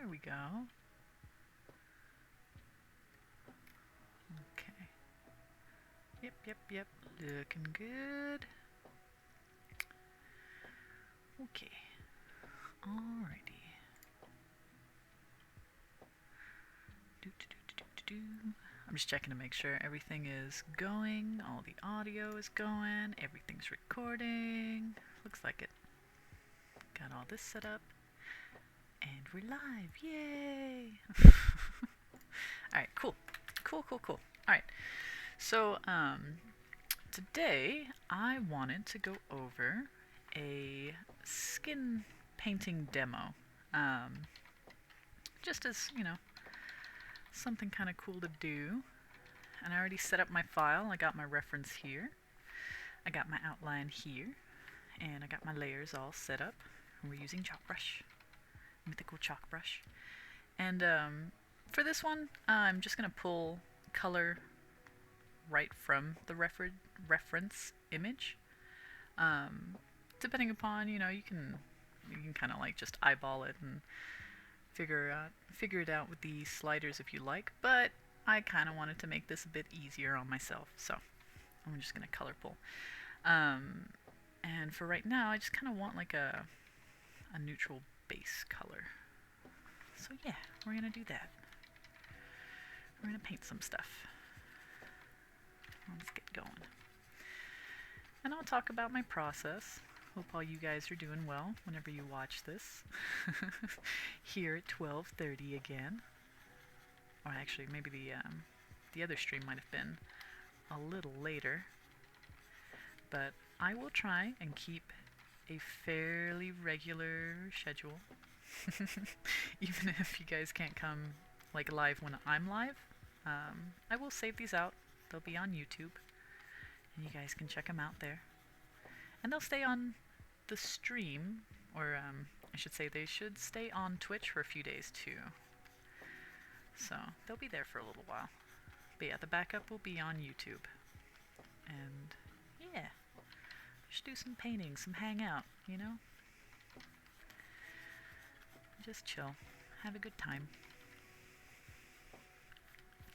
There we go. Okay. Yep. Looking good. Okay. Alrighty. I'm just checking to make sure everything is going, all the audio is going, everything's recording. Looks like it. Got all this set up. And we're live. Yay! Alright, cool. Alright. So, today I wanted to go over a skin painting demo. Just as, something kind of cool to do. And I already set up my file. I got my reference here. I got my outline here. And I got my layers all set up. And we're using chalk brush. Mythical chalk brush. And for this one, I'm just going to pull color right from the reference image. Depending upon, you can kind of like just eyeball it and figure it out with the sliders if you like, but I kind of wanted to make this a bit easier on myself, so I'm just going to color pull. And for right now, I just kind of want like a neutral base color. So yeah, we're going to do that. We're going to paint some stuff. Let's get going. And I'll talk about my process. Hope all you guys are doing well whenever you watch this. Here at 12:30 again. Or actually, maybe the other stream might have been a little later. But I will try and keep a fairly regular schedule. Even if you guys can't come like live when I'm live, I will save these out. They'll be on YouTube, and you guys can check them out there. And they'll stay on the stream, or I should say they should stay on Twitch for a few days too. So they'll be there for a little while. But yeah, the backup will be on YouTube. And yeah, just do some painting, some hangout, Just chill, have a good time.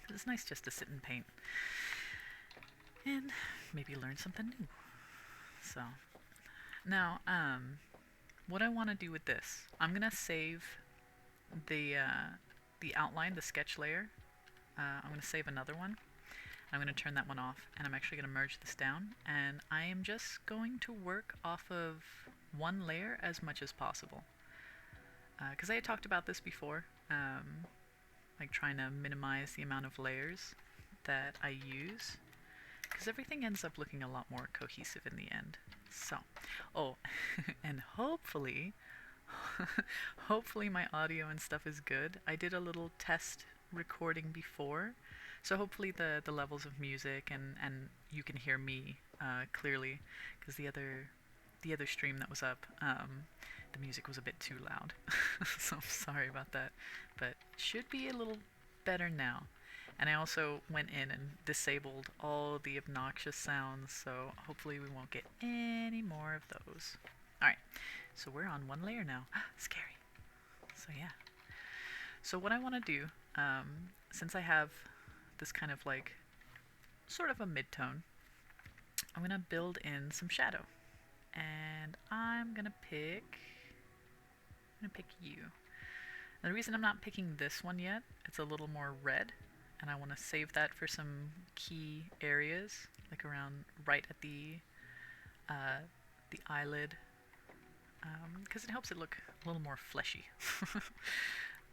'Cause it's nice just to sit and paint. And maybe learn something new. So, now, what I want to do with this, I'm going to save the outline, the sketch layer. I'm going to save another one. I'm going to turn that one off, and I'm actually going to merge this down, and I am just going to work off of one layer as much as possible. Because I had talked about this before, like trying to minimize the amount of layers that I use, because everything ends up looking a lot more cohesive in the end. So, and hopefully my audio and stuff is good. I did a little test recording before, so hopefully the levels of music and you can hear me clearly, because the other stream that was up, the music was a bit too loud. So I'm sorry about that, but it should be a little better now. And I also went in and disabled all the obnoxious sounds, so hopefully we won't get any more of those. Alright, so we're on one layer now. Scary. So yeah. So what I want to do, since I have this kind of like, sort of a mid-tone, I'm going to build in some shadow. And I'm going to pick you. And the reason I'm not picking this one yet, it's a little more red, and I want to save that for some key areas, like around right at the eyelid, because it helps it look a little more fleshy.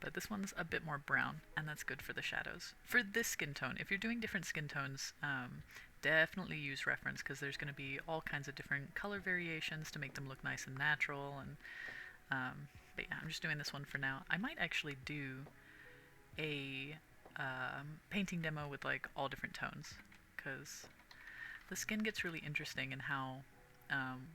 But this one's a bit more brown, and that's good for the shadows. For this skin tone, if you're doing different skin tones, definitely use reference, because there's going to be all kinds of different color variations to make them look nice and natural. And but yeah, I'm just doing this one for now. I might actually do a painting demo with like all different tones, because the skin gets really interesting in how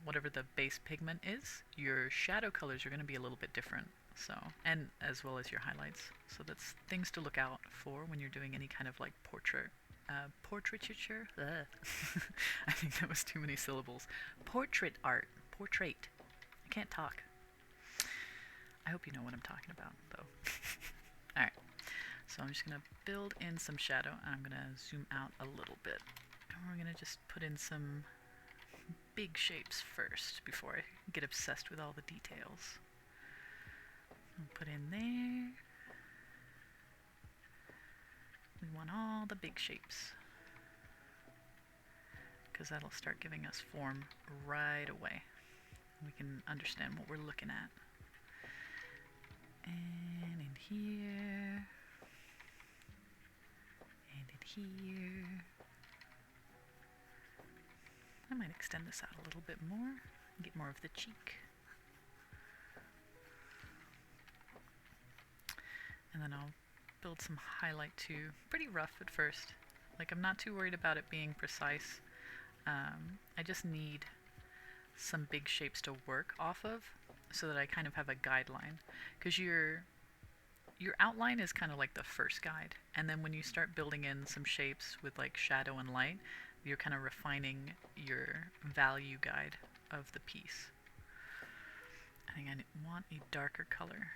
whatever the base pigment is, your shadow colors are going to be a little bit different. So, and as well as your highlights. So that's things to look out for when you're doing any kind of like portraiture. I think that was too many syllables. Portrait art. Portrait. I can't talk. I hope you know what I'm talking about, though. Alright, so I'm just going to build in some shadow, and I'm going to zoom out a little bit. And we're going to just put in some big shapes first, before I get obsessed with all the details. I'll put in there. We want all the big shapes, because that'll start giving us form right away. We can understand what we're looking at. And in here, and in here. I might extend this out a little bit more and get more of the cheek. And then I'll build some highlight too. Pretty rough at first. Like, I'm not too worried about it being precise. I just need some big shapes to work off of so that I kind of have a guideline. Because your outline is kind of like the first guide. And then when you start building in some shapes with like shadow and light, you're kind of refining your value guide of the piece. I think I want a darker color.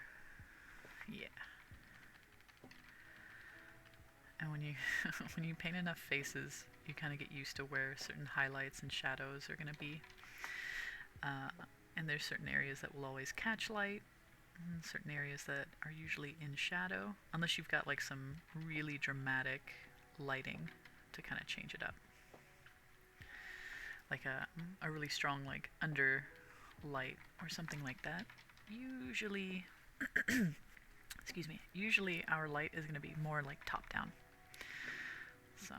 Yeah. And when you when you paint enough faces, you kind of get used to where certain highlights and shadows are going to be. And there's certain areas that will always catch light, and certain areas that are usually in shadow, unless you've got like some really dramatic lighting to kind of change it up. Like a really strong like under light or something like that. Usually, excuse me, usually our light is going to be more like top down. So,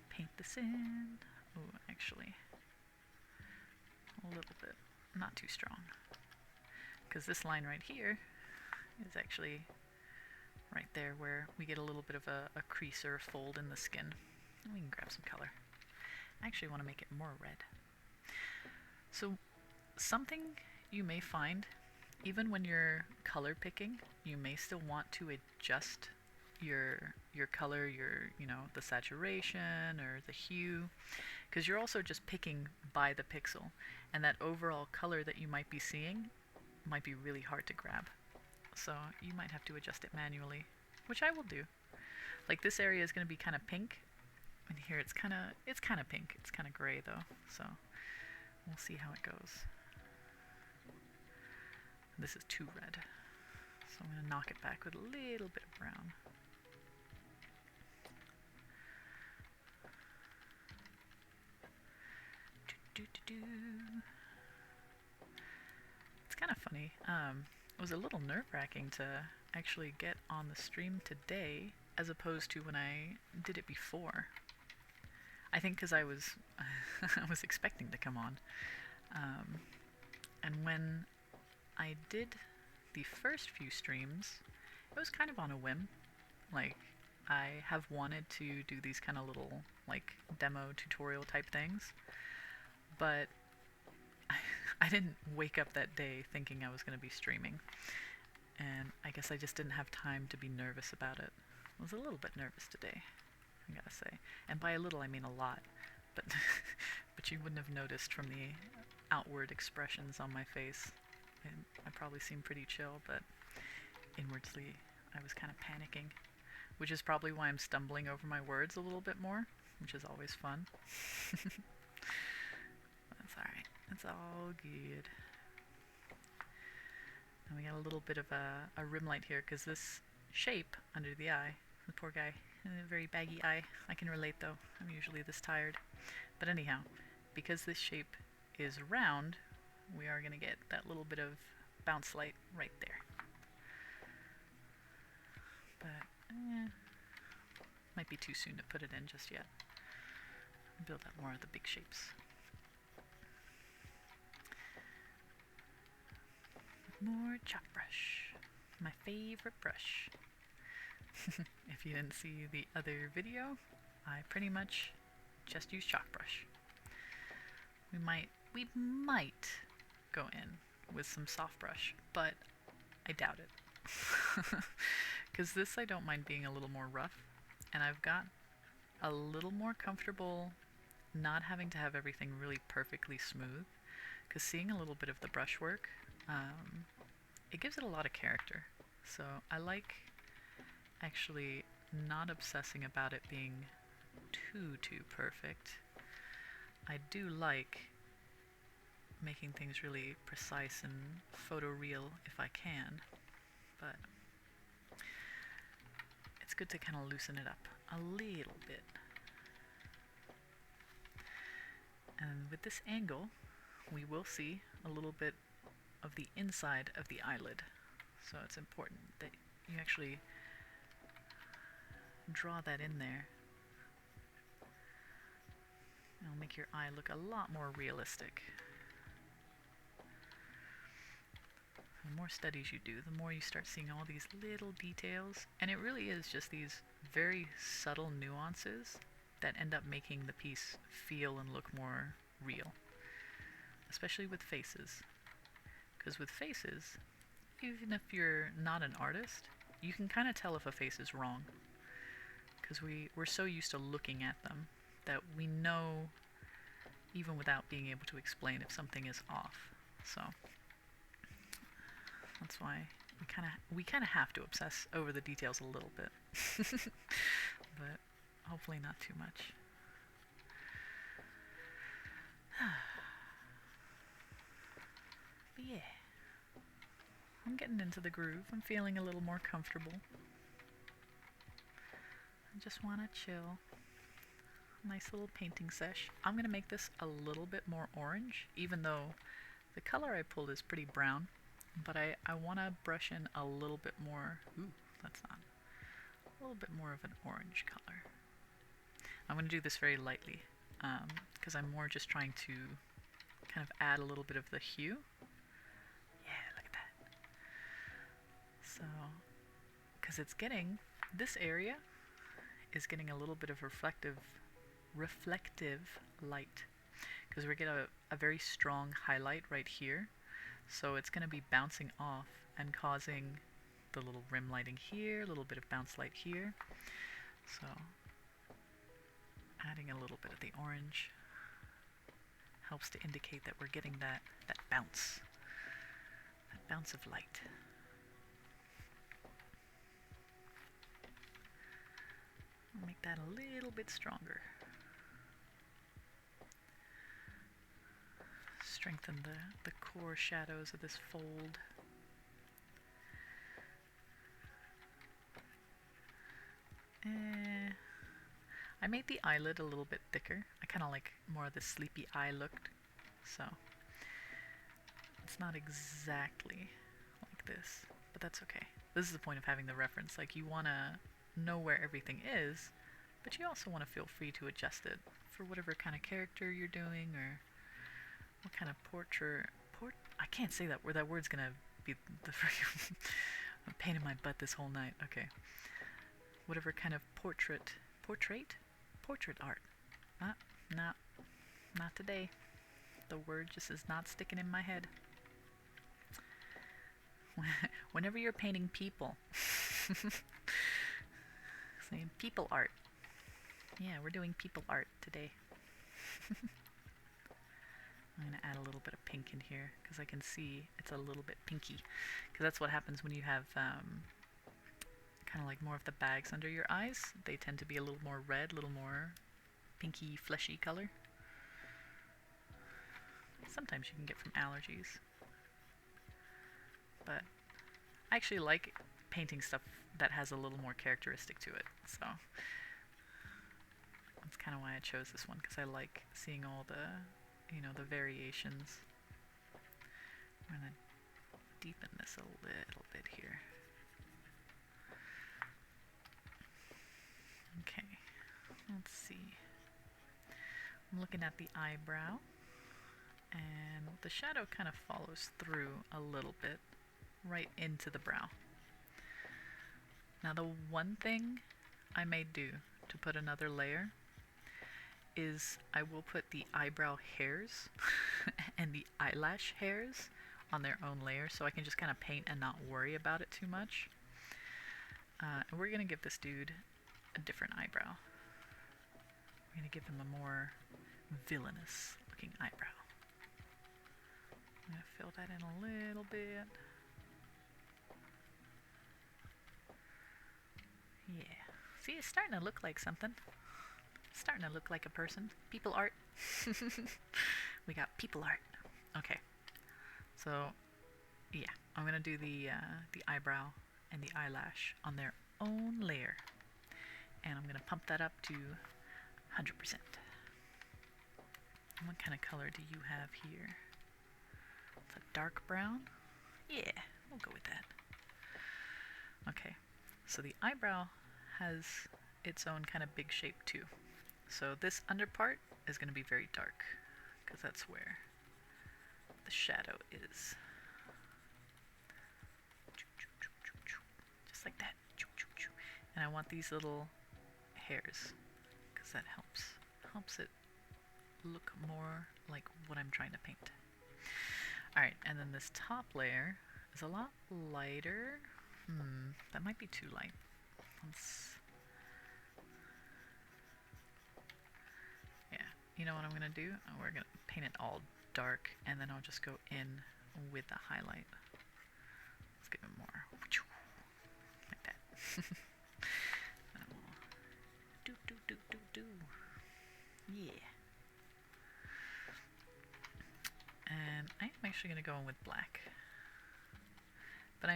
paint this in. Oh, actually, a little bit, not too strong, because this line right here is actually right there where we get a little bit of a crease or a fold in the skin. And we can grab some color. I actually want to make it more red. So, something you may find, even when you're color picking, you may still want to adjust your color, the saturation or the hue, because you're also just picking by the pixel, and that overall color that you might be seeing might be really hard to grab. So you might have to adjust it manually, which I will do. Like, this area is going to be kind of pink, and here it's kind of pink. It's kind of gray though, so we'll see how it goes. This is too red, so I'm going to knock it back with a little bit of brown. It's kind of funny. It was a little nerve-wracking to actually get on the stream today as opposed to when I did it before. I think because I was I was expecting to come on. And when I did the first few streams, it was kind of on a whim. Like, I have wanted to do these kind of little, like, demo tutorial type things, but I didn't wake up that day thinking I was going to be streaming, and I guess I just didn't have time to be nervous about it. I was a little bit nervous today, I gotta say, and by a little I mean a lot, but but you wouldn't have noticed from the outward expressions on my face. And I probably seem pretty chill, but inwardly I was kind of panicking, which is probably why I'm stumbling over my words a little bit more, which is always fun. That's alright. It's all good. And we got a little bit of a rim light here, because this shape under the eye, the poor guy, a very baggy eye. I can relate though, I'm usually this tired. But anyhow, because this shape is round, we are going to get that little bit of bounce light right there. But, might be too soon to put it in just yet. Build up more of the big shapes. More chalk brush. My favorite brush. If you didn't see the other video, I pretty much just use chalk brush. We might go in with some soft brush, but I doubt it. Because this I don't mind being a little more rough, and I've got a little more comfortable not having to have everything really perfectly smooth, because seeing a little bit of the brushwork, it gives it a lot of character. So I like actually not obsessing about it being too perfect. I do like making things really precise and photoreal if I can, but it's good to kind of loosen it up a little bit. And with this angle, we will see a little bit of the inside of the eyelid. So it's important that you actually draw that in there. It'll make your eye look a lot more realistic. The more studies you do, the more you start seeing all these little details, and it really is just these very subtle nuances that end up making the piece feel and look more real, especially with faces. Because with faces, even if you're not an artist, you can kind of tell if a face is wrong, because we're so used to looking at them that we know, even without being able to explain, if something is off. So that's why we kind of have to obsess over the details a little bit, but hopefully not too much. But yeah, I'm getting into the groove. I'm feeling a little more comfortable. I just want to chill. Nice little painting sesh. I'm going to make this a little bit more orange, even though the color I pulled is pretty brown. But I want to brush in a little bit more. Ooh, that's not. A little bit more of an orange color. I'm going to do this very lightly, because I'm more just trying to kind of add a little bit of the hue. Yeah, look at that. So, because it's getting, this area is getting a little bit of reflective light, because we're getting a very strong highlight right here, so it's going to be bouncing off and causing the little rim lighting here, a little bit of bounce light here. So adding a little bit of the orange helps to indicate that we're getting that bounce of light. I'll make that a little bit stronger. Strengthen the core shadows of this fold. I made the eyelid a little bit thicker. I kind of like more of the sleepy eye look, so it's not exactly like this, but that's okay. This is the point of having the reference. Like, you want to know where everything is, but you also want to feel free to adjust it for whatever kind of character you're doing, or what kind of portrait. I can't say that word. That word's gonna be the freaking pain in my butt this whole night. Okay. Whatever kind of portrait art. Not today. The word just is not sticking in my head. Whenever you're painting people, saying people art. Yeah, we're doing people art today. I'm going to add a little bit of pink in here, because I can see it's a little bit pinky. Because that's what happens when you have kind of like more of the bags under your eyes. They tend to be a little more red, a little more pinky, fleshy color. Sometimes you can get from allergies. But I actually like painting stuff that has a little more characteristic to it. So that's kind of why I chose this one, because I like seeing all the the variations. I'm going to deepen this a little bit here. Okay, let's see. I'm looking at the eyebrow, and the shadow kind of follows through a little bit right into the brow. Now, the one thing I may do to put another layer is I will put the eyebrow hairs and the eyelash hairs on their own layer, so I can just kind of paint and not worry about it too much. And we're going to give this dude a different eyebrow. We're going to give him a more villainous looking eyebrow. I'm going to fill that in a little bit. Yeah. See, it's starting to look like something. It's starting to look like a person. People art. We got people art. Okay. So, yeah. I'm going to do the eyebrow and the eyelash on their own layer. And I'm going to pump that up to 100%. What kind of color do you have here? It's a dark brown? Yeah, we'll go with that. Okay, so the eyebrow has its own kind of big shape too. So this under part is going to be very dark, because that's where the shadow is. Just like that. And I want these little hairs, because that helps it look more like what I'm trying to paint. Alright, and then this top layer is a lot lighter. That might be too light. Yeah, you know what I'm going to do? We're going to paint it all dark, and then I'll just go in with the highlight. Let's give it more. Like that. Do. Yeah. And I'm actually going to go in with black. But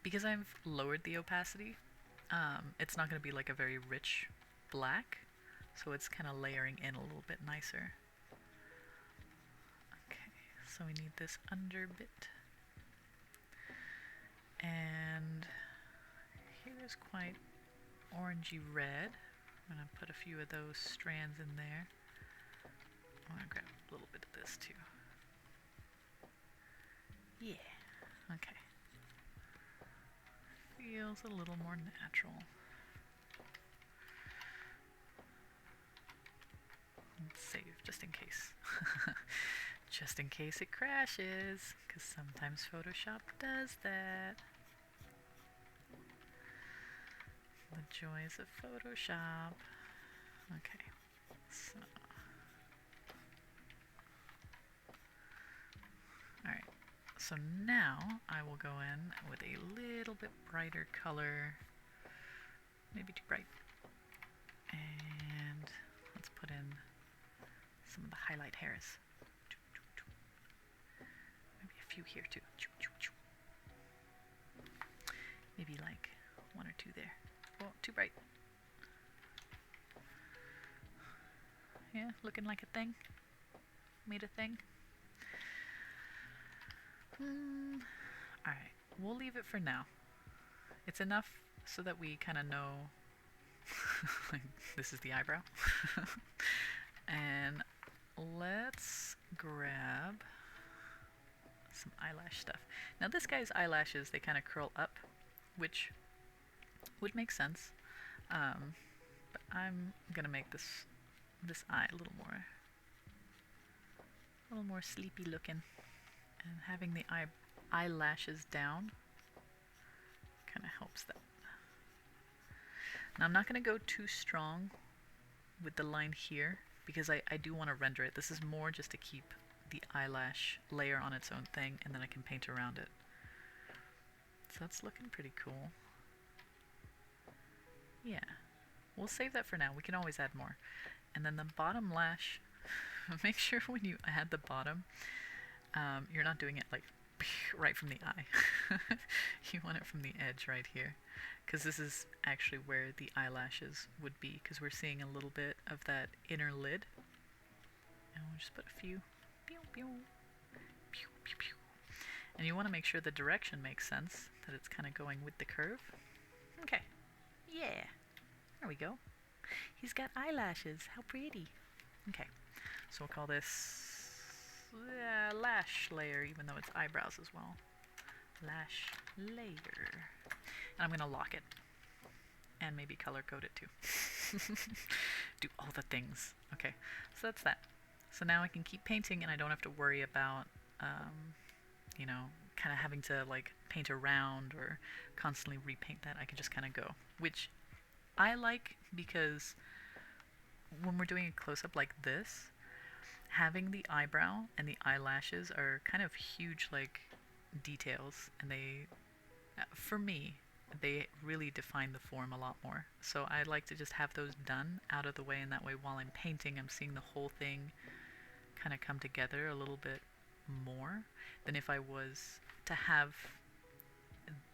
because I've lowered the opacity, it's not going to be like a very rich black, so it's kind of layering in a little bit nicer. Okay, so we need this under bit. And here's quite orangey red. I'm going to put a few of those strands in there. I'm going to grab a little bit of this too. Yeah, okay. Feels a little more natural. Let's save just in case. Just in case it crashes, because sometimes Photoshop does that. The joys of Photoshop. Okay, so. Alright, so now I will go in with a little bit brighter color. Maybe too bright. And let's put in some of the highlight hairs. Maybe a few here too. Maybe like one or two there. Oh, too bright. Yeah, looking like a thing. Made a thing. Alright, we'll leave it for now. It's enough so that we kind of know this is the eyebrow. And let's grab some eyelash stuff. Now this guy's eyelashes, they kind of curl up, which would make sense. But I'm gonna make this eye a little more sleepy looking, and having the eyelashes down kind of helps that. Now I'm not gonna go too strong with the line here, because I do want to render it. This is more just to keep the eyelash layer on its own thing, and then I can paint around it. So that's looking pretty cool. Yeah, we'll save that for now. We can always add more. And then the bottom lash, make sure when you add the bottom, you're not doing it like right from the eye. You want it from the edge right here, because this is actually where the eyelashes would be, because we're seeing a little bit of that inner lid. And we'll just put a few. Pew, pew, pew, pew, pew. And you want to make sure the direction makes sense, that it's kind of going with the curve. Okay. Yeah. There we go. He's got eyelashes. How pretty. Okay. So we'll call this lash layer, even though it's eyebrows as well. Lash layer. And I'm going to lock it. And maybe color code it too. Do all the things. Okay. So that's that. So now I can keep painting, and I don't have to worry about, you know, kind of having to like paint around or constantly repaint that. I can just kind of go, which I like, because when we're doing a close-up like this, having the eyebrow and the eyelashes are kind of huge, like, details, and they, for me, they really define the form a lot more. So I like to just have those done out of the way, and that way while I'm painting, I'm seeing the whole thing kind of come together a little bit more than if I was to have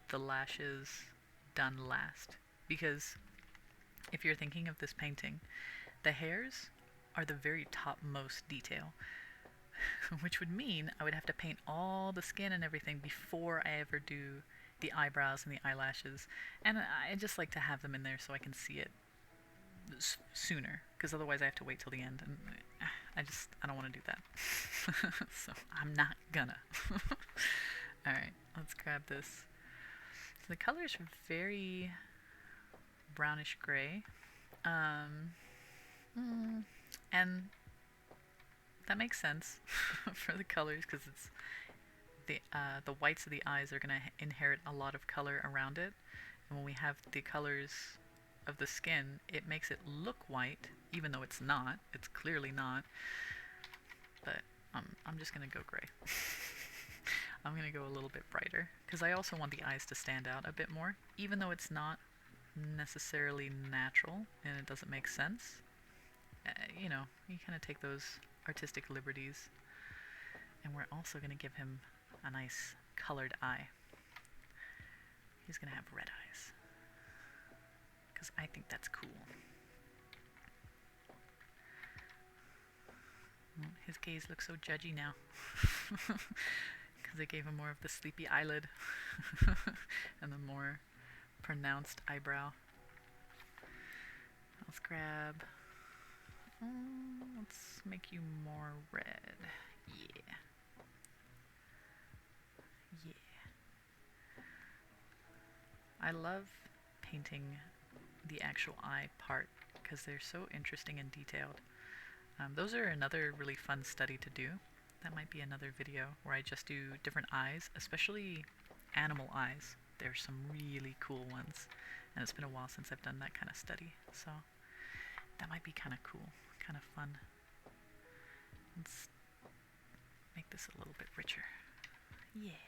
the lashes done last. Because if you're thinking of this painting, the hairs are the very topmost detail, which would mean I would have to paint all the skin and everything before I ever do the eyebrows and the eyelashes. And I just like to have them in there so I can see it sooner, because otherwise I have to wait till the end, and I don't want to do that. So I'm not gonna. Alright, let's grab this. So the color is very brownish gray. And that makes sense for the colors, because it's the whites of the eyes are going to inherit a lot of color around it, and when we have the colors of the skin, it makes it look white, even though it's not. It's clearly not. But I'm just going to go gray. I'm going to go a little bit brighter, because I also want the eyes to stand out a bit more, even though it's not necessarily natural and it doesn't make sense. You know, you kind of take those artistic liberties. And we're also going to give him a nice colored eye. He's going to have red eyes, because I think that's cool. His gaze looks so judgy now, because I gave him more of the sleepy eyelid and the more pronounced eyebrow. Let's grab... let's make you more red. Yeah. Yeah. I love painting the actual eye part, because they're so interesting and detailed. Those are another really fun study to do. That might be another video where I just do different eyes, especially animal eyes. There's some really cool ones, and it's been a while since I've done that kind of study, so that might be kind of cool, kind of fun. Let's make this a little bit richer. Yeah,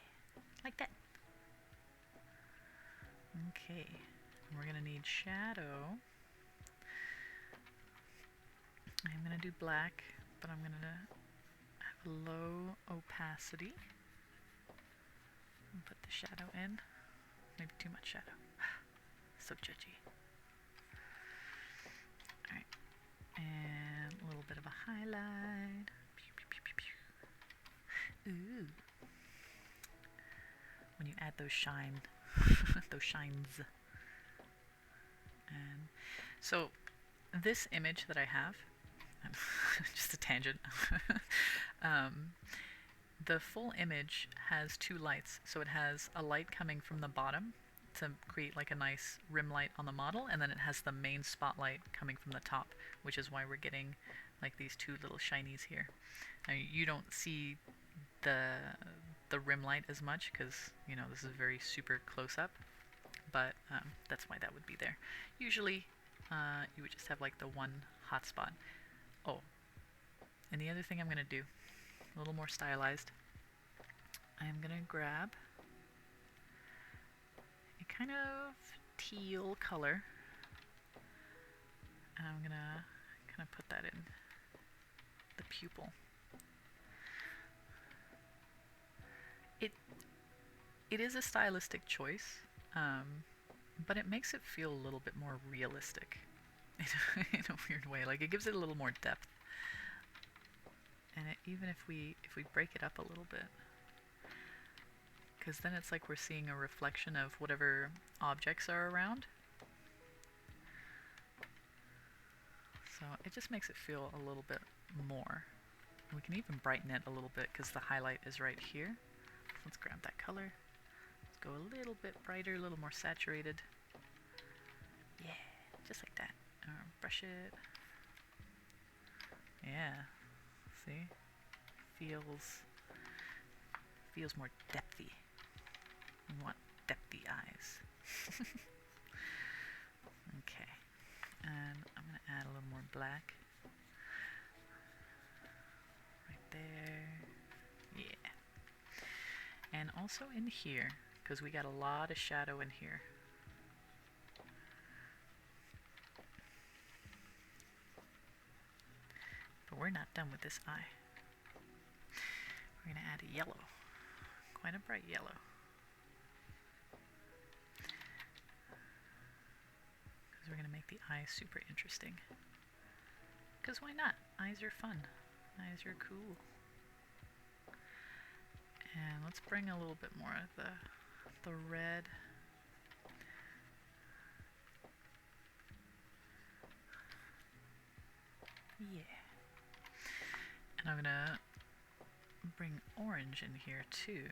like that. Okay, we're gonna need shadow. I'm gonna do black, but I'm gonna have low opacity and put the shadow in. Maybe too much shadow. So judgy. Alright, and a little bit of a highlight. Pew, pew, pew, pew, pew. Ooh. When you add those those shines. And so this image that I have, just a tangent. The full image has two lights. So it has a light coming from the bottom to create like a nice rim light on the model, and then it has the main spotlight coming from the top, which is why we're getting like these two little shinies here. Now, you don't see the rim light as much, because you know this is very super close up, but that's why that would be there. Usually you would just have like the one hot spot. Oh, and the other thing I'm going to do, a little more stylized, I'm going to grab a kind of teal color, and I'm going to kind of put that in the pupil. It is a stylistic choice, but it makes it feel a little bit more realistic in a weird way. Like, it gives it a little more depth. And even if we break it up a little bit, because then it's like we're seeing a reflection of whatever objects are around. So it just makes it feel a little bit more. And we can even brighten it a little bit, because the highlight is right here. Let's grab that color. Let's go a little bit brighter, a little more saturated. Yeah, just like that. Brush it. Yeah. See? Feels more depthy. We want depthy eyes. Okay. And I'm going to add a little more black. also in here, because we got a lot of shadow in here. But we're not done with this eye. We're going to add a yellow, quite a bright yellow. Because we're going to make the eye super interesting. Because why not? Eyes are fun. Eyes are cool. And let's bring a little bit more of the red. Yeah. And I'm gonna bring orange in here too.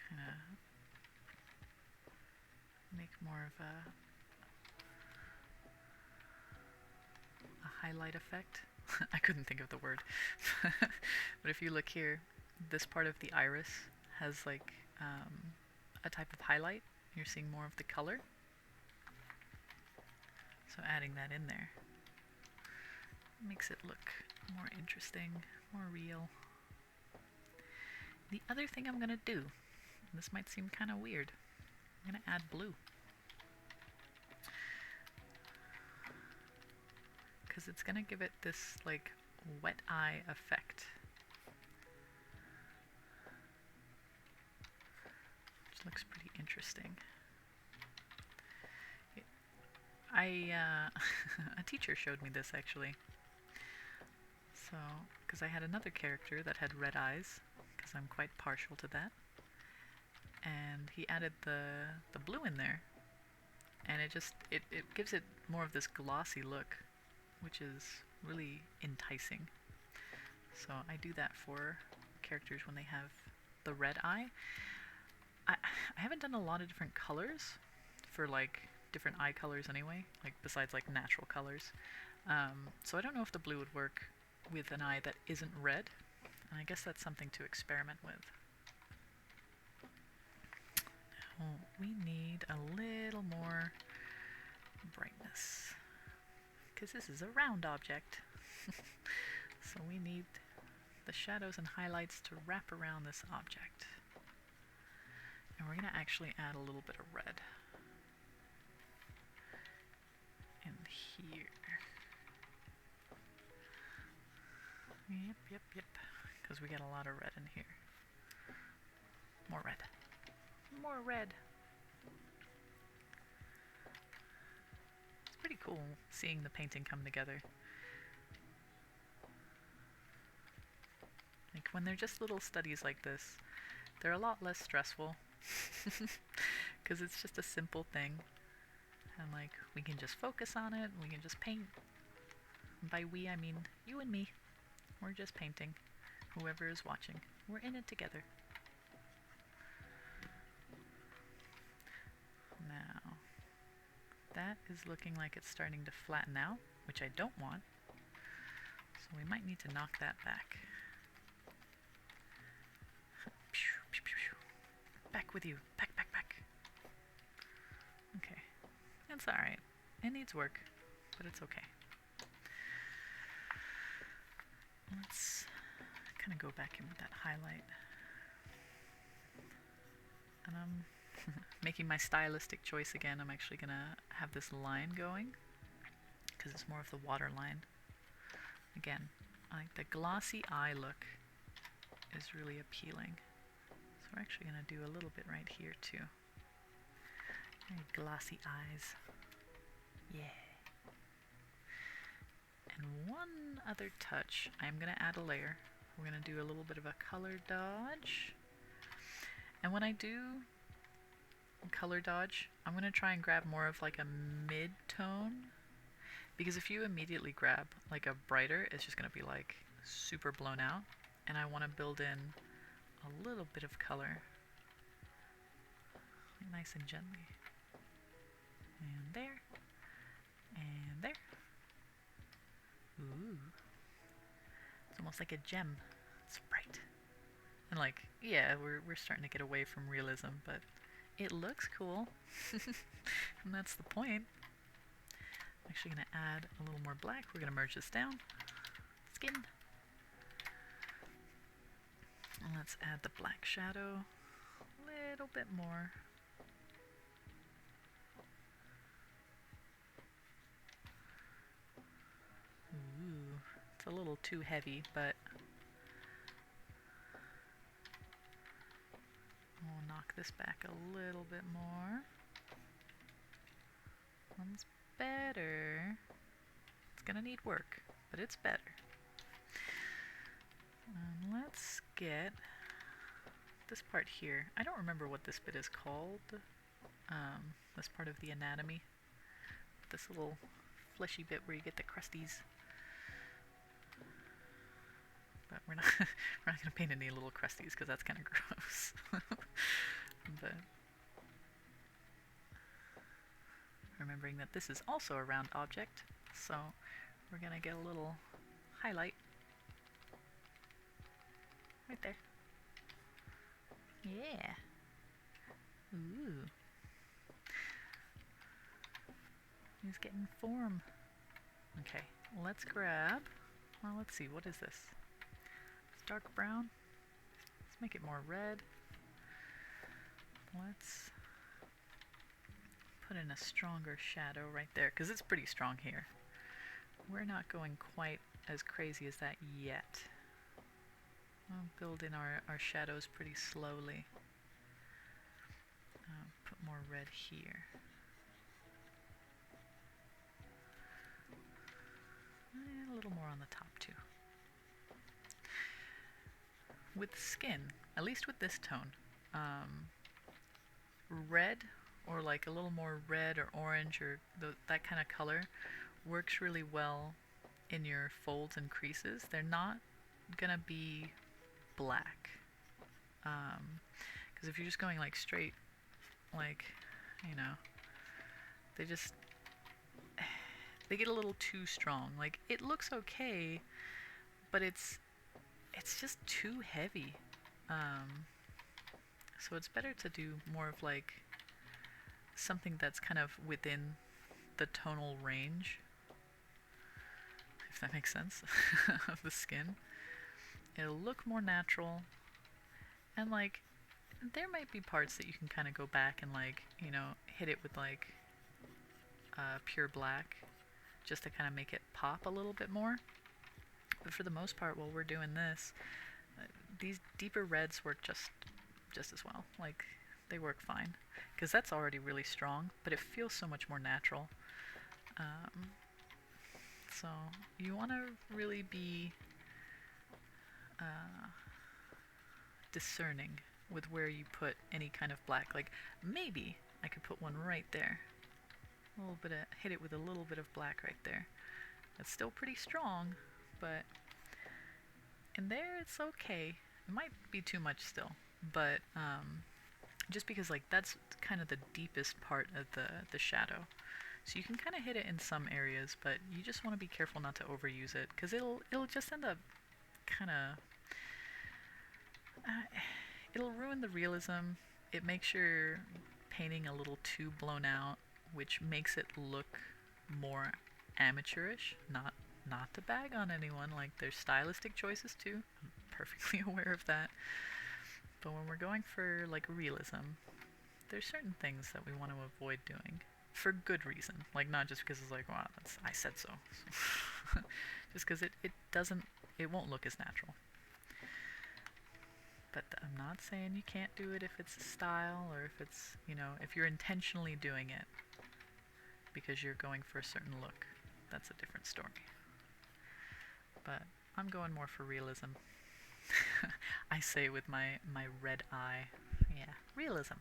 Kinda make more of a highlight effect. I couldn't think of the word. But if you look here, this part of the iris has like a type of highlight. You're seeing more of the color. So adding that in there makes it look more interesting, more real. The other thing I'm going to do, and this might seem kind of weird, I'm going to add blue. Because it's going to give it this like wet eye effect. Which looks pretty interesting. A teacher showed me this actually. So, because I had another character that had red eyes, because I'm quite partial to that. And he added the blue in there. And it gives it more of this glossy look, which is really enticing. So I do that for characters when they have the red eye. I haven't done a lot of different colors for like different eye colors anyway, like besides like natural colors. So I don't know if the blue would work with an eye that isn't red, and I guess that's something to experiment with. Now we need a little more brightness, because this is a round object. So we need the shadows and highlights to wrap around this object. And we're going to actually add a little bit of red in here. Yep. Because we got a lot of red in here. More red. More red. It's pretty cool seeing the painting come together. Like when they're just little studies like this, they're a lot less stressful. Because it's just a simple thing. And like we can just focus on it, we can just paint. And by we, I mean you and me. We're just painting. Whoever is watching. We're in it together. Now, that is looking like it's starting to flatten out, which I don't want. So we might need to knock that back. Back with you. Back. Okay. It's alright. It needs work, but it's okay. Let's kind of go back in with that highlight. And I'm making my stylistic choice again. I'm actually going to have this line going, because it's more of the water line. Again, I like the glossy eye look is really appealing. So we're actually going to do a little bit right here too. Very glossy eyes. Yeah. And one other touch, I'm going to add a layer. We're going to do a little bit of a color dodge. And when I do color dodge, I'm going to try and grab more of like a mid-tone. Because if you immediately grab like a brighter, it's just going to be like super blown out. And I want to build in a little bit of color. Nice and gently. And there. And there. Ooh. It's almost like a gem. It's bright. And like, yeah, we're starting to get away from realism, but it looks cool. And that's the point. I'm actually going to add a little more black. We're going to merge this down. Skin. And let's add the black shadow a little bit more. Ooh, it's a little too heavy, but we'll knock this back a little bit more. One's better. It's gonna need work, but it's better. Let's get this part here. I don't remember what this bit is called. This part of the anatomy. This little fleshy bit where you get the crusties. But we're not we're not gonna paint any little crusties because that's kind of gross. But remembering that this is also a round object, so we're gonna get a little highlight right there. Yeah. Ooh. He's getting form. Okay, let's grab, well, let's see, what is this? It's dark brown. Let's make it more red. Let's put in a stronger shadow right there, because it's pretty strong here. We're not going quite as crazy as that yet. We'll build in our shadows pretty slowly. Put more red here. And a little more on the top too. With skin, at least with this tone, red or like a little more red or orange or that kind of color works really well in your folds and creases. They're not gonna be black, because if you're just going like straight, like, you know, they get a little too strong. Like, it looks okay, but it's just too heavy. So it's better to do more of like something that's kind of within the tonal range, if that makes sense, of the skin. It'll look more natural, and like there might be parts that you can kind of go back and like, you know, hit it with like pure black just to kind of make it pop a little bit more. But for the most part, while we're doing this, these deeper reds work just as well. Like, they work fine, because that's already really strong, but it feels so much more natural. So you want to really be discerning with where you put any kind of black. Like, maybe I could put one right there. A little bit of, hit it with a little bit of black right there. It's still pretty strong, but in there it's okay. It might be too much still, but just because like that's kind of the deepest part of the shadow. So you can kind of hit it in some areas, but you just want to be careful not to overuse it, because it'll just end up kind of it'll ruin the realism. It makes your painting a little too blown out, which makes it look more amateurish. Not to bag on anyone, like there's stylistic choices too. I'm perfectly aware of that. But when we're going for like realism, there's certain things that we want to avoid doing for good reason. Like, not just because it's like, wow, I said so. Just because it won't look as natural. But I'm not saying you can't do it if it's a style, or if it's, you know, if you're intentionally doing it because you're going for a certain look. That's a different story. But I'm going more for realism. I say with my red eye. Yeah, realism.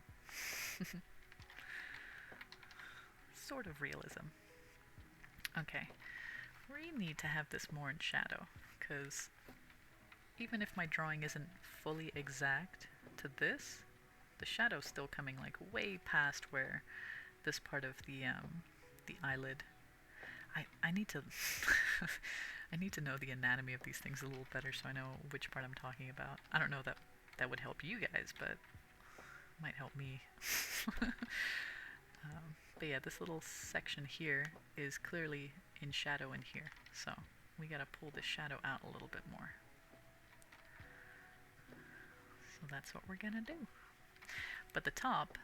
Sort of realism. Okay, we need to have this more in shadow, because even if my drawing isn't fully exact to this, the shadow's still coming like way past where this part of the eyelid. I need to I need to know the anatomy of these things a little better so I know which part I'm talking about. I don't know that would help you guys, but it might help me. But yeah, this little section here is clearly in shadow in here, so we gotta pull the shadow out a little bit more. So that's what we're gonna do. But the top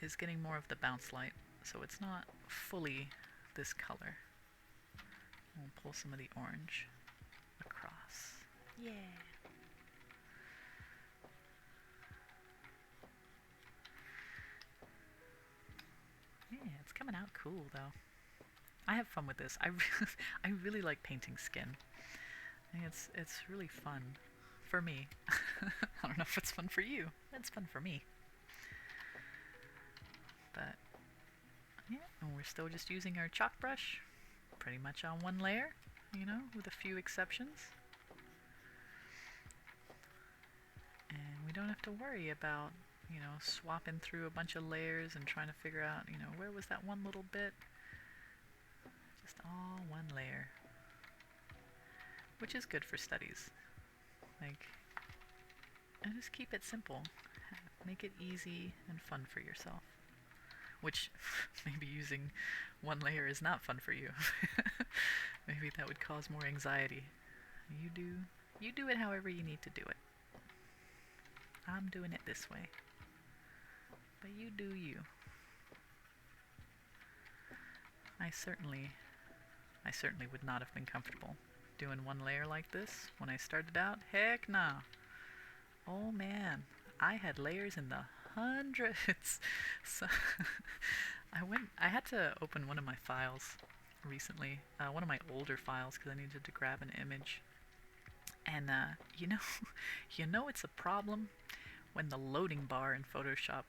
is getting more of the bounce light, so it's not fully this color. We'll pull some of the orange across. Yeah. Yeah, it's coming out cool though. I have fun with this. I really like painting skin. I think it's really fun for me. I don't know if it's fun for you. It's fun for me. But yeah, and we're still just using our chalk brush, pretty much on one layer, you know, with a few exceptions. And we don't have to worry about, you know, swapping through a bunch of layers and trying to figure out, you know, where was that one little bit. Just all one layer, which is good for studies. Like, and just keep it simple. Make it easy and fun for yourself. Which, maybe using one layer is not fun for you. Maybe that would cause more anxiety. You do it however you need to do it. I'm doing it this way. But you do you. I certainly would not have been comfortable doing one layer like this when I started out. Heck no. Oh man, I had layers in the hundreds. So I had to open one of my files recently, one of my older files, because I needed to grab an image. And you know it's a problem when the loading bar in Photoshop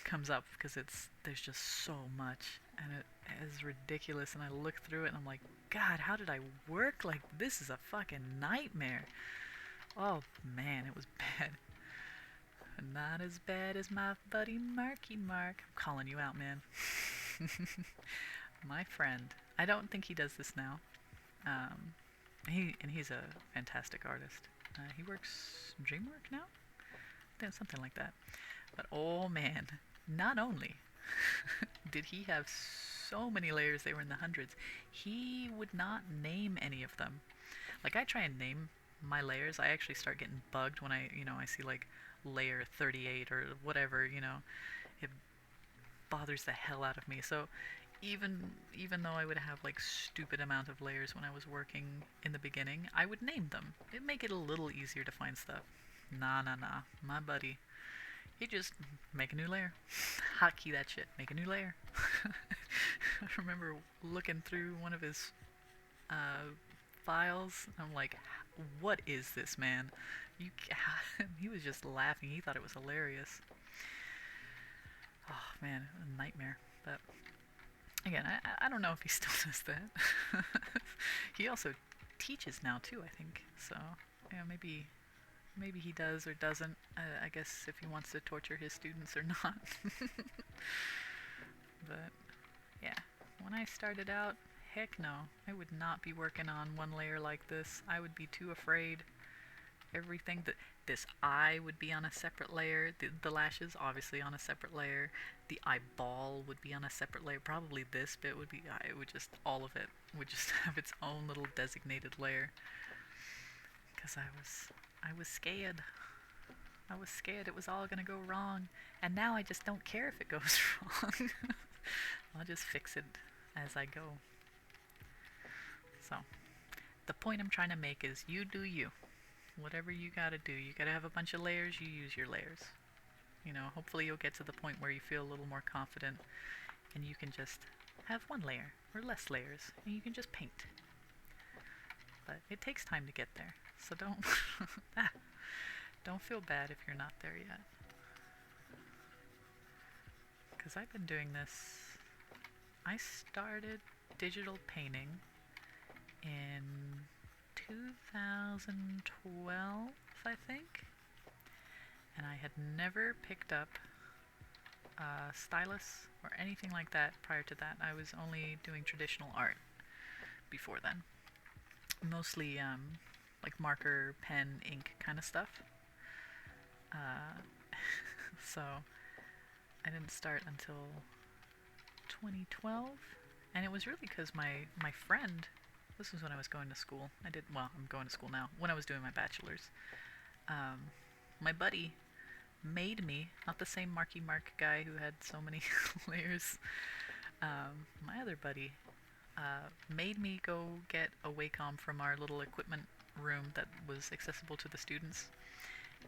comes up, because there's just so much and it is ridiculous, and I look through it and I'm like, God, how did I work like this? Is a fucking nightmare. Oh man, it was bad. Not as bad as my buddy Marky Mark. I'm calling you out, man. My friend. I don't think he does this now. He's a fantastic artist. He works DreamWorks now? I think something like that. But oh man, not only did he have so many layers, they were in the hundreds, he would not name any of them. Like, I try and name my layers. I actually start getting bugged when I see like layer 38 or whatever, it bothers the hell out of me. So even though I would have like stupid amount of layers when I was working in the beginning, I would name them. It'd make it a little easier to find stuff. Nah. My buddy, he just make a new layer. Hotkey that shit. Make a new layer. I remember looking through one of his files. I'm like, what is this, man? He was just laughing. He thought it was hilarious. Oh man, a nightmare. But again, I don't know if he still does that. He also teaches now too, I think. So yeah, maybe he does or doesn't. I guess if he wants to torture his students or not. But yeah, when I started out, heck no, I would not be working on one layer like this. I would be too afraid. Everything that this eye would be on a separate layer, the lashes obviously on a separate layer, the eyeball would be on a separate layer, probably this bit would be, it would just, all of it would just have its own little designated layer. Because I was scared. I was scared it was all gonna go wrong, and now I just don't care if it goes wrong. I'll just fix it as I go. So, the point I'm trying to make is, you do you. Whatever you gotta do. You gotta have a bunch of layers, you use your layers. Hopefully you'll get to the point where you feel a little more confident and you can just have one layer or less layers and you can just paint. But it takes time to get there, so don't feel bad if you're not there yet. Because I've been doing this. I started digital painting in 2012, I think, and I had never picked up a stylus or anything like that prior to that. I was only doing traditional art before then, mostly like marker, pen, ink kind of stuff. So I didn't start until 2012, and it was really because my friend, this was when I was going to school. I'm going to school now. When I was doing my bachelor's, my buddy made me, not the same Marky Mark guy who had so many layers, my other buddy made me go get a Wacom from our little equipment room that was accessible to the students,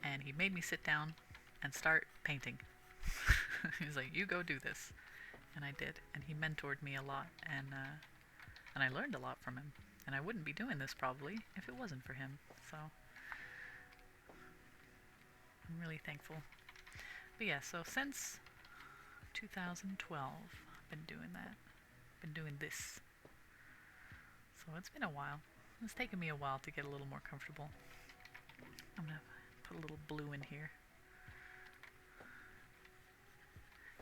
and he made me sit down and start painting. He's like, "You go do this," and I did, and he mentored me a lot, and I learned a lot from him. And I wouldn't be doing this probably if it wasn't for him. So I'm really thankful. But yeah, so since 2012, I've been doing that. Been doing this. So it's been a while. It's taken me a while to get a little more comfortable. I'm gonna put a little blue in here.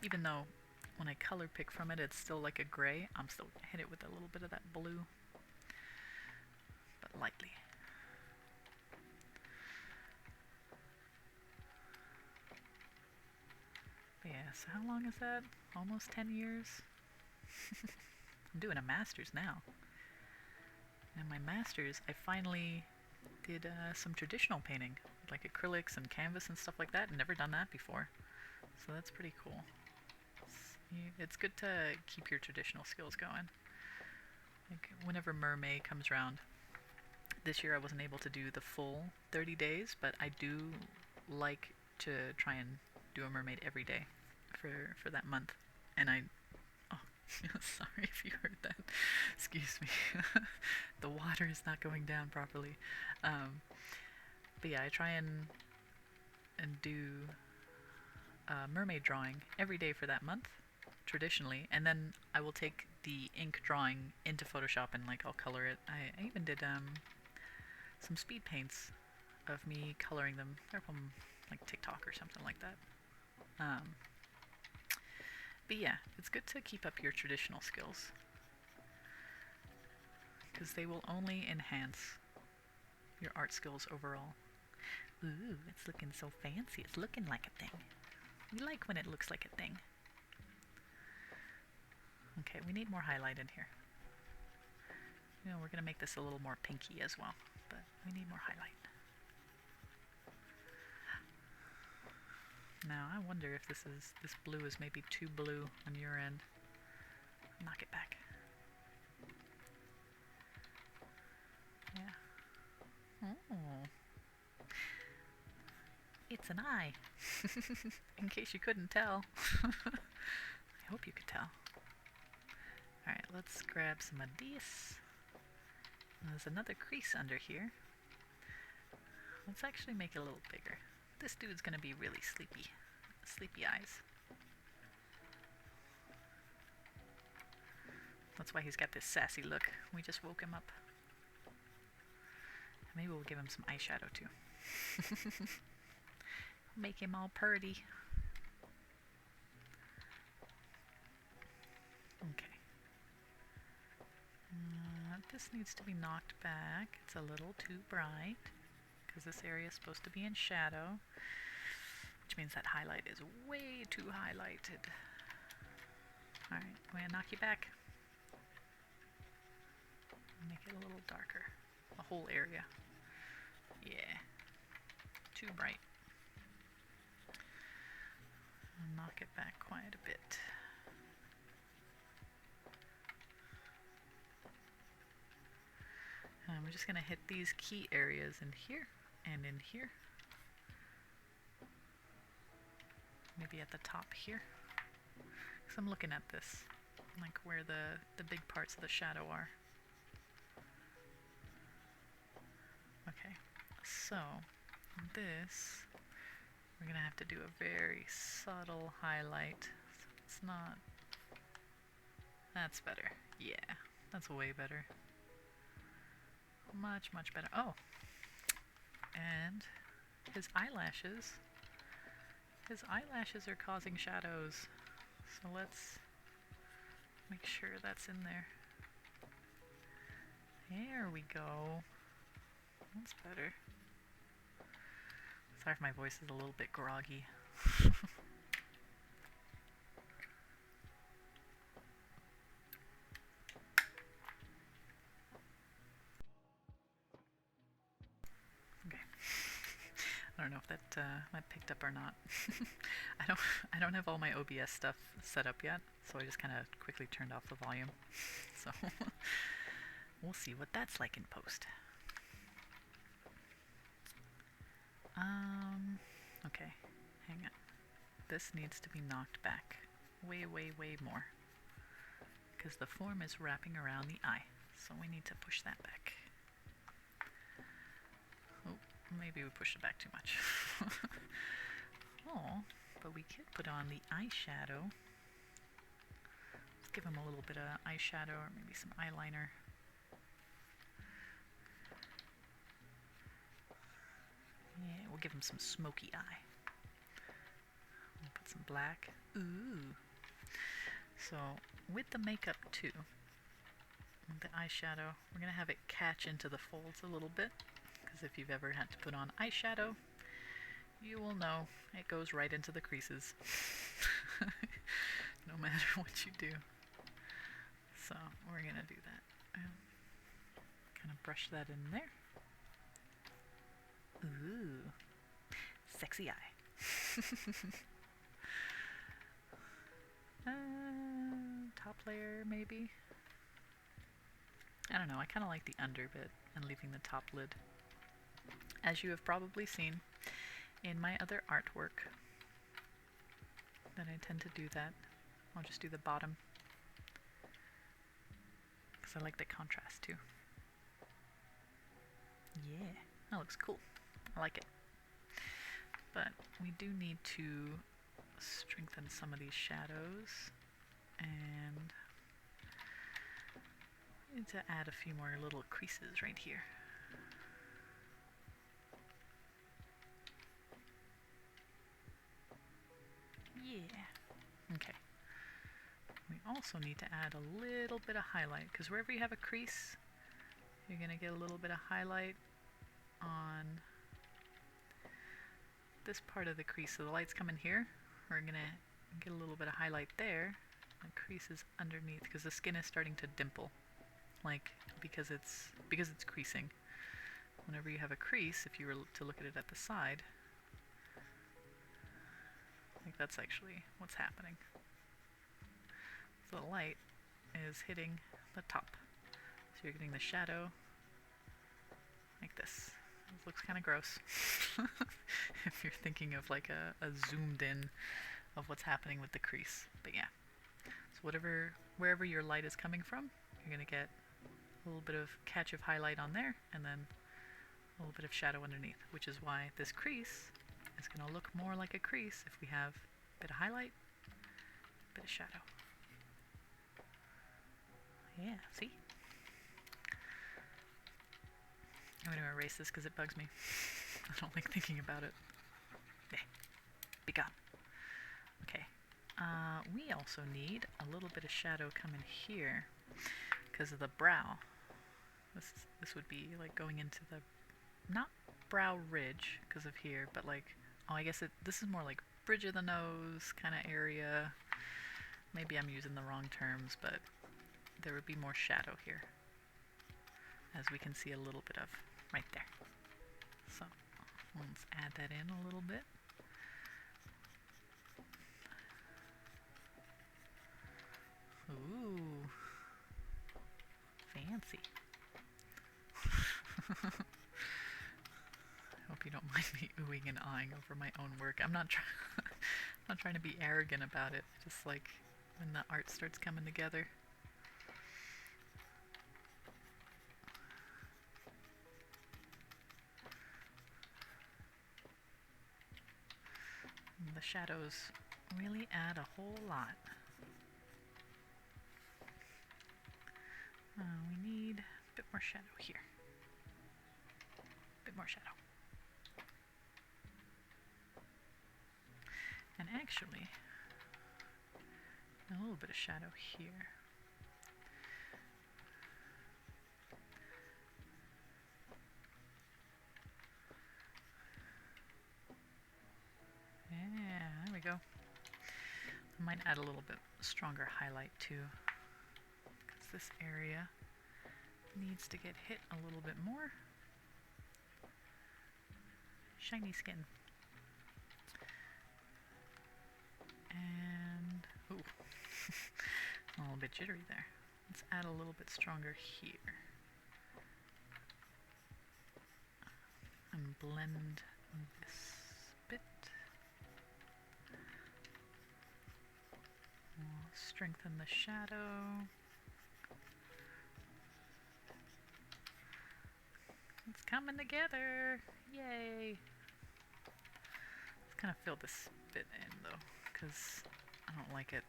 Even though when I color pick from it, it's still like a gray, I'm still gonna hit it with a little bit of that blue. But lightly. But yeah, so how long is that? Almost 10 years? I'm doing a master's now. And my master's, I finally did some traditional painting, like acrylics and canvas and stuff like that. Never done that before. So that's pretty cool. It's good to keep your traditional skills going. Like whenever Mermaid comes around, this year I wasn't able to do the full 30 days, but I do like to try and do a mermaid every day for that month. And oh, sorry if you heard that. Excuse me. The water is not going down properly. But yeah, I try and do mermaid drawing every day for that month, traditionally, and then I will take the ink drawing into Photoshop and like I'll color it. I even did some speed paints of me coloring them. They're from like TikTok or something like that. But yeah, it's good to keep up your traditional skills because they will only enhance your art skills overall. Ooh, it's looking so fancy. It's looking like a thing. We like when it looks like a thing. Okay, we need more highlight in here. You know, we're gonna make this a little more pinky as well, but we need more highlight. Now, I wonder if this blue is maybe too blue on your end. Knock it back. Yeah. Oh. It's an eye. In case you couldn't tell. I hope you could tell. Alright, let's grab some of this. There's another crease under here. Let's actually make it a little bigger. This dude's gonna be really sleepy. Sleepy eyes. That's why he's got this sassy look. We just woke him up. Maybe we'll give him some eyeshadow too. Make him all purty. Okay. This needs to be knocked back. It's a little too bright because this area is supposed to be in shadow, which means that highlight is way too highlighted. Alright, I'm going to knock you back. Make it a little darker. The whole area. Yeah. Too bright. Knock it back quite a bit. And we're just going to hit these key areas in here and in here. Maybe at the top here. Because I'm looking at this, like where the big parts of the shadow are. Okay, so this, we're going to have to do a very subtle highlight. So it's not... That's better. Yeah, that's way better. Much, much better. Oh! And his eyelashes. His eyelashes are causing shadows. So let's make sure that's in there. There we go. That's better. Sorry if my voice is a little bit groggy. Okay. I don't know if that picked up or not. I don't I don't have all my OBS stuff set up yet, so I just kind of quickly turned off the volume. So we'll see what that's like in post. Okay, hang on. This needs to be knocked back way, way, way more, because the form is wrapping around the eye, so we need to push that back. Oh, maybe we pushed it back too much. Oh, but we could put on the eyeshadow. Let's give him a little bit of eyeshadow or maybe some eyeliner. Yeah, we'll give him some smoky eye. We'll put some black. Ooh. So, with the makeup too, the eyeshadow, we're going to have it catch into the folds a little bit, because if you've ever had to put on eyeshadow, you will know it goes right into the creases, no matter what you do. So, we're going to do that. Kind of brush that in there. Ooh, sexy eye. Top layer, maybe? I don't know, I kind of like the under bit and leaving the top lid. As you have probably seen in my other artwork, that I tend to do that. I'll just do the bottom, because I like the contrast too. Yeah, that looks cool. I like it. But we do need to strengthen some of these shadows, and we need to add a few more little creases right here. Yeah. Okay. We also need to add a little bit of highlight, because wherever you have a crease, you're going to get a little bit of highlight on this part of the crease. So the light's coming here, we're going to get a little bit of highlight there. The crease is underneath, because the skin is starting to dimple, like because it's creasing. Whenever you have a crease, if you were to look at it at the side, like that's actually what's happening. So the light is hitting the top, so you're getting the shadow like this. It looks kind of gross if you're thinking of like a zoomed in of what's happening with the crease. But yeah, so wherever your light is coming from, you're going to get a little bit of catch of highlight on there, and then a little bit of shadow underneath, which is why this crease is going to look more like a crease if we have a bit of highlight, a bit of shadow. Yeah, see? I'm going to erase this because it bugs me. I don't like thinking about it. Yeah, be gone. Okay. We also need a little bit of shadow coming here because of the brow. This would be like going into the, not brow ridge because of here, but like, oh, I guess this is more like bridge of the nose kind of area. Maybe I'm using the wrong terms, but there would be more shadow here, as we can see a little bit of right there. So let's add that in a little bit. Ooh, fancy. Hope you don't mind me oohing and eyeing over my own work. I'm not trying to be arrogant about it. Just like when the art starts coming together. And the shadows really add a whole lot. We need a bit more shadow here. A bit more shadow. And actually, a little bit of shadow here. Yeah, there we go. I might add a little bit stronger highlight too, because this area needs to get hit a little bit more. Shiny skin. bit jittery there. Let's add a little bit stronger here. And blend this bit. We'll strengthen the shadow. It's coming together! Yay! Let's kind of fill this bit in though, because I don't like it.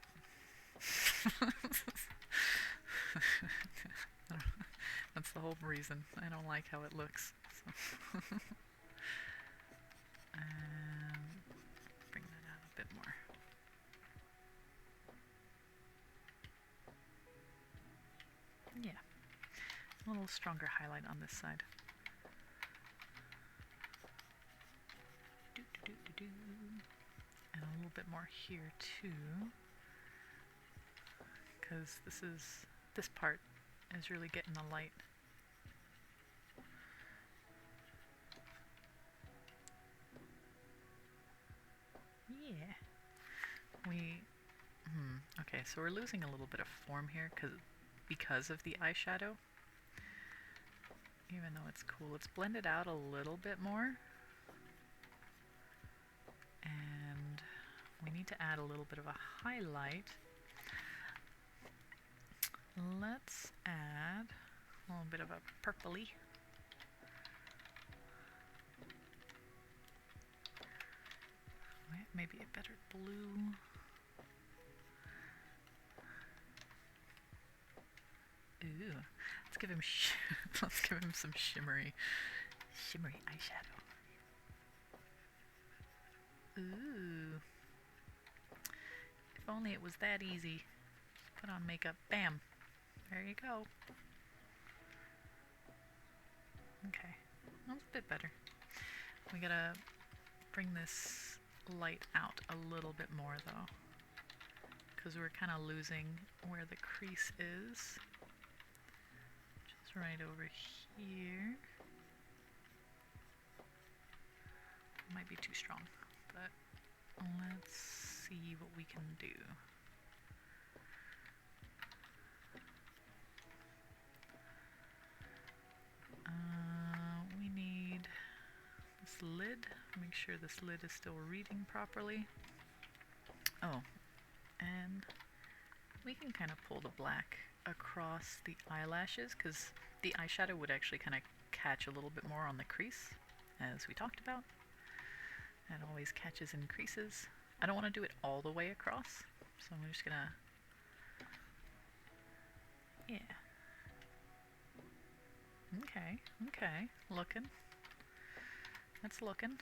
That's the whole reason. I don't like how it looks. So. And bring that out a bit more. Yeah. A little stronger highlight on this side. And a little bit more here too. Because this part is really getting the light. Yeah. Okay, so we're losing a little bit of form here because of the eyeshadow. Even though it's cool, it's blended out a little bit more. And we need to add a little bit of a highlight. Let's add a little bit of a purpley. Maybe a better blue. Ooh, let's give him some shimmery eyeshadow. Ooh. If only it was that easy. Just put on makeup. Bam. There you go. Okay. That's a bit better. We gotta bring this light out a little bit more though, because we're kind of losing where the crease is. Just right over here. Might be too strong, but let's see what we can do. We need this lid. Make sure this lid is still reading properly. Oh, and we can kind of pull the black across the eyelashes because the eyeshadow would actually kind of catch a little bit more on the crease, as we talked about. It always catches in creases. I don't want to do it all the way across, so I'm just gonna, yeah. Okay, looking. That's looking.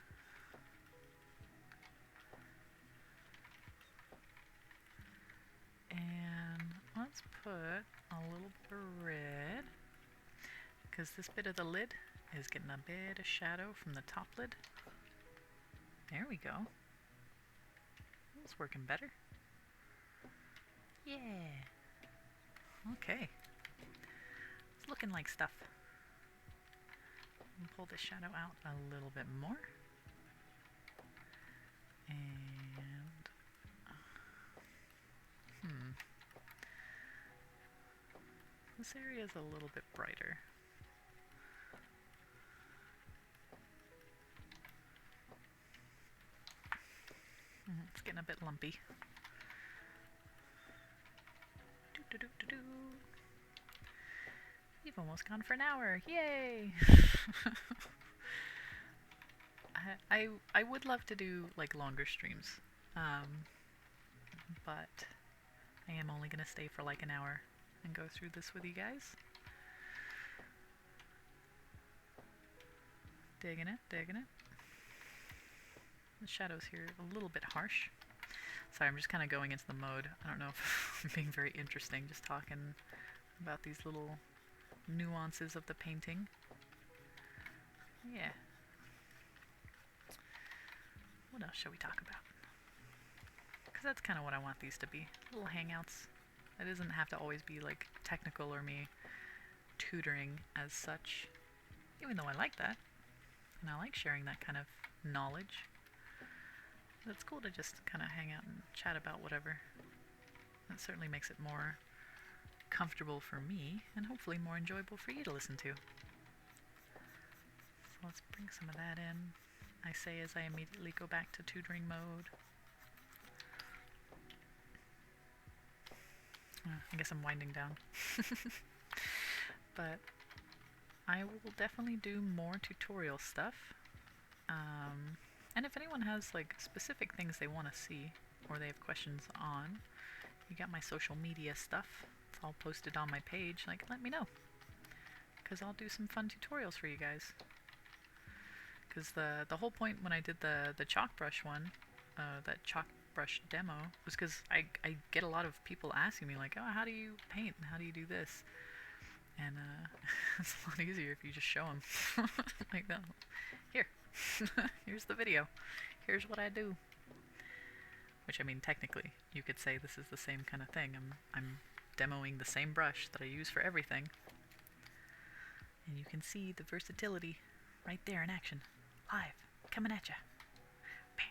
And let's put a little bit of red, because this bit of the lid is getting a bit of shadow from the top lid. There we go. It's working better. Yeah. Okay. It's looking like stuff. Pull the shadow out a little bit more. And this area is a little bit brighter. It's getting a bit lumpy. We've almost gone for an hour. Yay! I would love to do like longer streams, but I am only gonna stay for like an hour and go through this with you guys. Digging it. The shadows here a little bit harsh. Sorry, I'm just kind of going into the mode. I don't know if I'm being very interesting, just talking about these little nuances of the painting. Yeah. What else shall we talk about? Because that's kind of what I want these to be. Little hangouts. It doesn't have to always be like technical or me tutoring as such. Even though I like that. And I like sharing that kind of knowledge. But it's cool to just kind of hang out and chat about whatever. That certainly makes it more comfortable for me and hopefully more enjoyable for you to listen to. So let's bring some of that in. I say as I immediately go back to tutoring mode. I guess I'm winding down. But I will definitely do more tutorial stuff. And if anyone has like specific things they want to see or they have questions on, you got my social media stuff. It's all posted on my page. Like, let me know, because I'll do some fun tutorials for you guys. Because the whole point when I did the chalk brush one, that chalk brush demo, was because I get a lot of people asking me like, oh, how do you paint and how do you do this? And it's a lot easier if you just show them. Like, no, here, here's the video, here's what I do. Which, I mean, technically you could say this is the same kind of thing. I'm demoing the same brush that I use for everything, and you can see the versatility right there in action, live, coming at ya. Bam.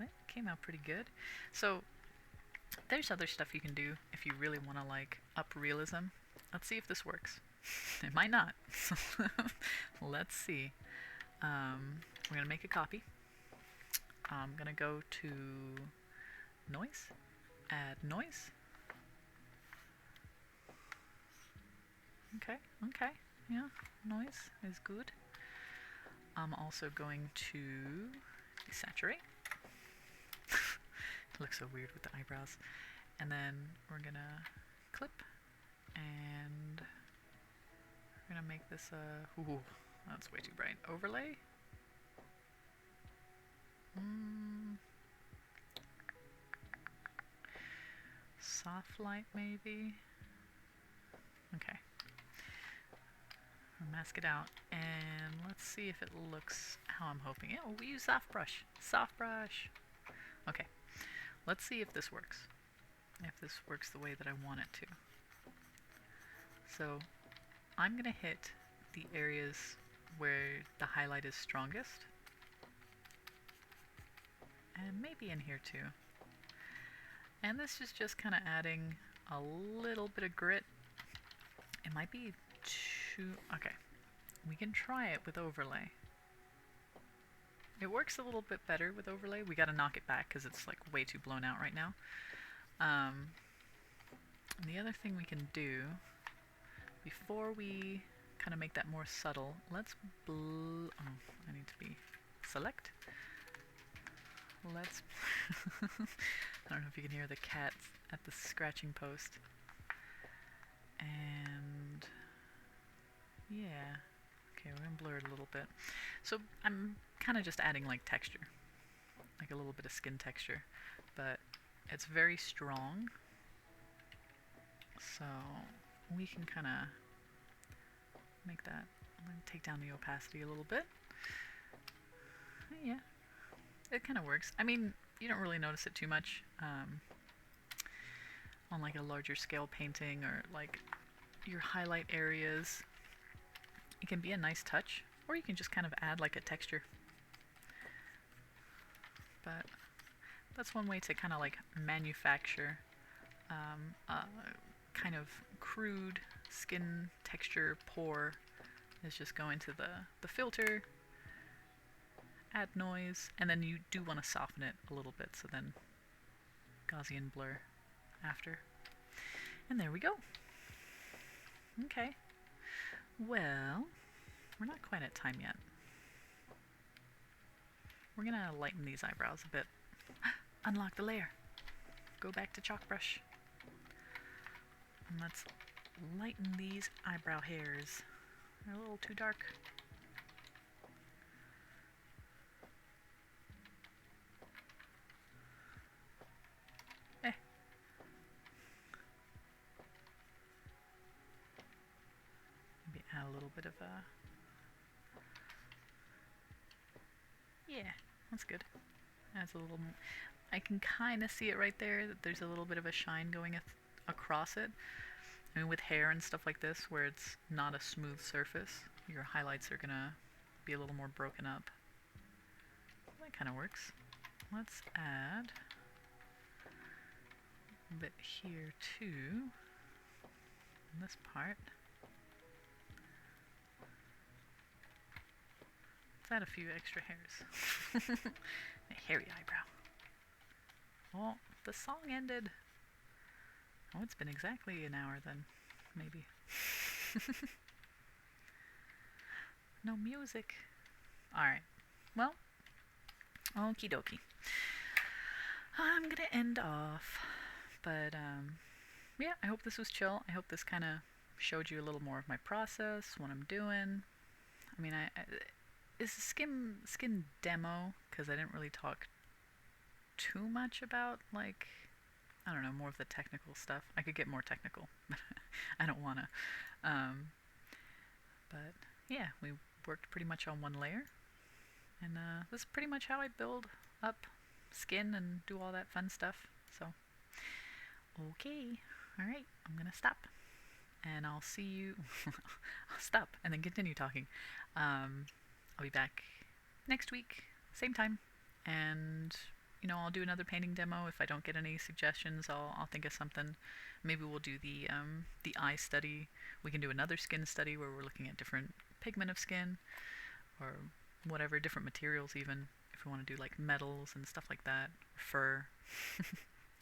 That came out pretty good. So there's other stuff you can do if you really want to like up realism. Let's see if this works. It might not. Let's see. We're gonna make a copy. I'm gonna go to noise, add noise. Okay, yeah, noise is good. I'm also going to desaturate. It looks so weird with the eyebrows. And then we're gonna clip, and we're gonna make this ooh, that's way too bright. Overlay. Soft light maybe. Okay. I'll mask it out, and let's see if it looks how I'm hoping. Yeah, we use soft brush. Soft brush. Okay. Let's see if this works. If this works the way that I want it to. So I'm gonna hit the areas where the highlight is strongest. And maybe in here too. And this is just kind of adding a little bit of grit. It might be too... Okay, we can try it with overlay. It works a little bit better with overlay. We gotta knock it back because it's like way too blown out right now. The other thing we can do, before we kind of make that more subtle, let's oh, I need to be select. Let's I don't know if you can hear the cat at the scratching post. And yeah, okay, we're gonna blur it a little bit. So I'm kind of just adding like texture, like a little bit of skin texture, but it's very strong, so we can kind of make that. I'm gonna take down the opacity a little bit. Yeah, it kind of works. I mean, you don't really notice it too much on like a larger scale painting or like your highlight areas. It can be a nice touch, or you can just kind of add like a texture. But that's one way to kind of like manufacture kind of crude skin texture pour, is just go into the filter, add noise, and then you do want to soften it a little bit, so then Gaussian blur after. And there we go. Okay. Well, we're not quite at time yet. We're gonna lighten these eyebrows a bit. Unlock the layer. Go back to chalk brush. And let's lighten these eyebrow hairs. They're a little too dark. Maybe add a little bit of a... Yeah, that's good. Adds a little... I can kind of see it right there, that there's a little bit of a shine going across it. I mean, with hair and stuff like this, where it's not a smooth surface, your highlights are gonna be a little more broken up. That kind of works. Let's add a bit here too, in this part. Let's add a few extra hairs. A hairy eyebrow. Oh, the song ended. Oh, it's been exactly an hour then, maybe. No music. Alright, well, okie dokie. I'm gonna end off, but yeah, I hope this was chill. I hope this kind of showed you a little more of my process, what I'm doing. I mean, it's a skin demo, because I didn't really talk too much about, like, I don't know, more of the technical stuff. I could get more technical, but I don't want to. But yeah, we worked pretty much on one layer, and this is pretty much how I build up skin and do all that fun stuff. So, okay, alright, I'm gonna stop, and I'll see you. I'll stop and then continue talking. I'll be back next week, same time, and I'll do another painting demo. If I don't get any suggestions, I'll think of something. Maybe we'll do the eye study. We can do another skin study where we're looking at different pigment of skin, or whatever, different materials even, if we want to do like metals and stuff like that, fur.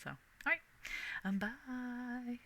So, alright, bye.